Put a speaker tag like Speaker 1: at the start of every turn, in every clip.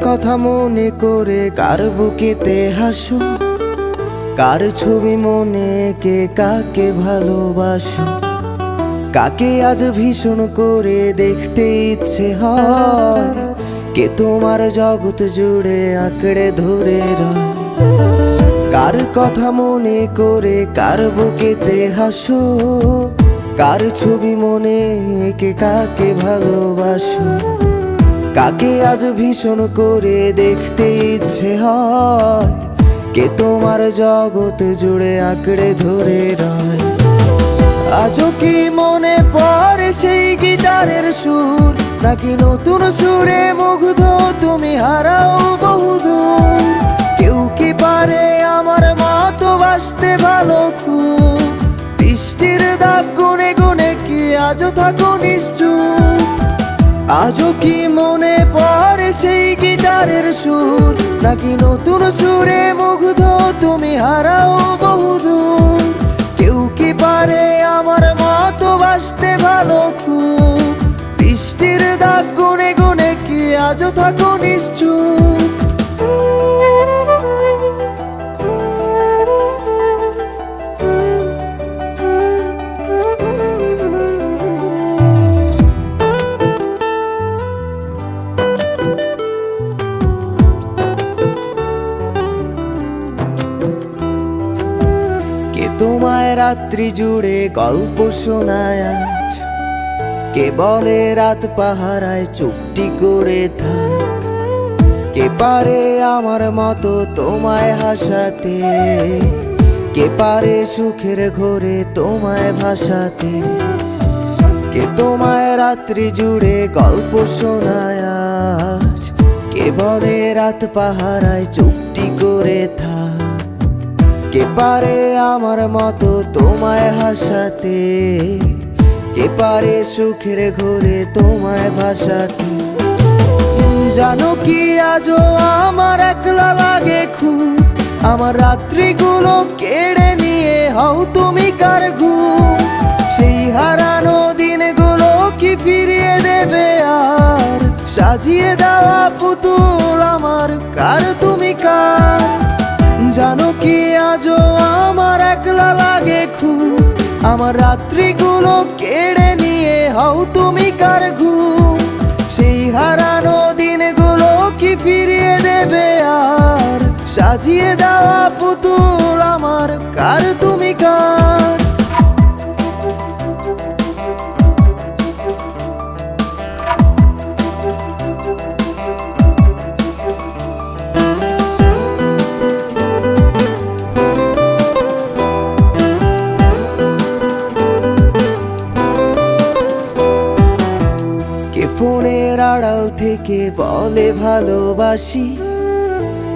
Speaker 1: কথা মনে করে কার বুকেতে হাসো, কার ছবি মনে কে কাকে ভালোবাসো, কাকে আজ ভীষণ করে দেখতে ইচ্ছে হয়, কে তোমার জগৎ জুড়ে আঁকড়ে ধরে রয়। কার কথা মনে করে কার বুকেতে হাসো, কার ছবি মনে কে কাকে ভালোবাসো, কাকে আজ ভীষণ করে দেখতে ইচ্ছে হয়, কে তোমার জগৎ জুড়ে আঁকড়ে ধরে রয়। আজও কি মনে পড়ে সেই গিটারের সুর, নাকি নতুন সুরে মুগ্ধ তুমি হারাও বহুদূর? কেউ কি পারে আমার মতো বাসতে ভালো খুব, বৃষ্টির দাগ গুনে গুনে কি আজও থাকো নিশ্চুপ? আজও কি মনে পড়ে সেই গিটারের সুর, নাকি নতুন সুরে মুগ্ধ তুমি হারাও বহুদূর? কেউ কি পারে আমার মতো বাসতে ভালো খুব, বৃষ্টির দাগ গুনে গুনে কি আজও থাকো নিশ্চুপ? তোমায় রাত্রি জুড়ে গল্প শোনায় আজ, কে বলে রাত পাহারায় চুপটি করে থাক, কে পারে আমার মতো তোমায় হাসাতে, কে পারে সুখের ঘোরে তোমায় ভাসাতে? কে তোমায় রাত্রি জুড়ে গল্প শোনায় আজ, কে বলে রাত পাহারায় চুপটি করে থাক, কে পারে আমার মতো তোমায় হাসাতে, কে পারে সুখের ঘোরে তোমায় ভাসাতে? জানো কি আজও আমার একলা লাগে খুব, আমার রাত্রিগুলো কেড়ে নিয়ে হও তুমি কার ঘুম? সেই হারানো দিনগুলো কি ফিরিয়ে দেবে আর, সাজিয়ে দেওয়া পুতুল আমার কার তুমি কার? জানো কি আজও আমার একলা লাগে খুব, আমার রাত্রিগুলো কেড়ে নিয়ে হও তুমি কার ঘুম? সেই হারানো দিনগুলো কি ফিরিয়ে দেবে আর, সাজিয়ে দেওয়া পুতুল আমার কার তুমি কার? ফোনের আড়াল থেকে বলে ভালোবাসি,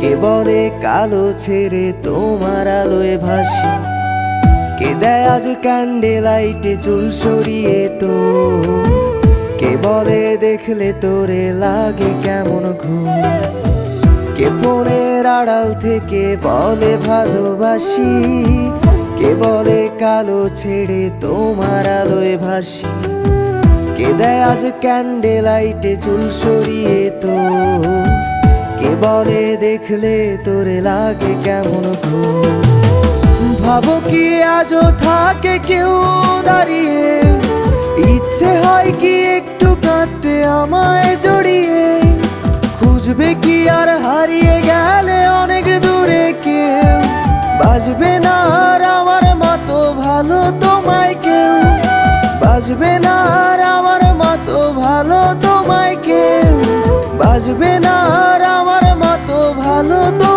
Speaker 1: কে বলে কালো ছেড়ে তোমার আলোয় ভাসি, কে দেয় আজ ক্যান্ডেল লাইটে চুল সরিয়ে তোর, কে বলে দেখলে তোরে লাগে কেমন ঘুম? কে ফোনের আড়াল থেকে বলে ভালোবাসি, কে বলে কালো ছেড়ে তোমার আলোয় ভাসি, কে দেয় আজ ক্যান্ডেল লাইটে চুল সরিয়ে তোর, কে বলে দেখলে তোরে লাগে কেমন ঘুম? ভাবো কি আজও থাকে কেউ দাঁড়িয়ে, ইচ্ছে হয় কি একটু কাঁদতে আমায় জড়িয়ে? খুঁজবে কি আর হারিয়ে গেলে অনেক দূরে কেউ, বাসবে না আর আমার মতো ভালো তোমায় কেউ, বাসবে না আর আমার মতো ভালো তোমায় কেউ, বাসবে না আর আমার মতো ভালো তোমায়।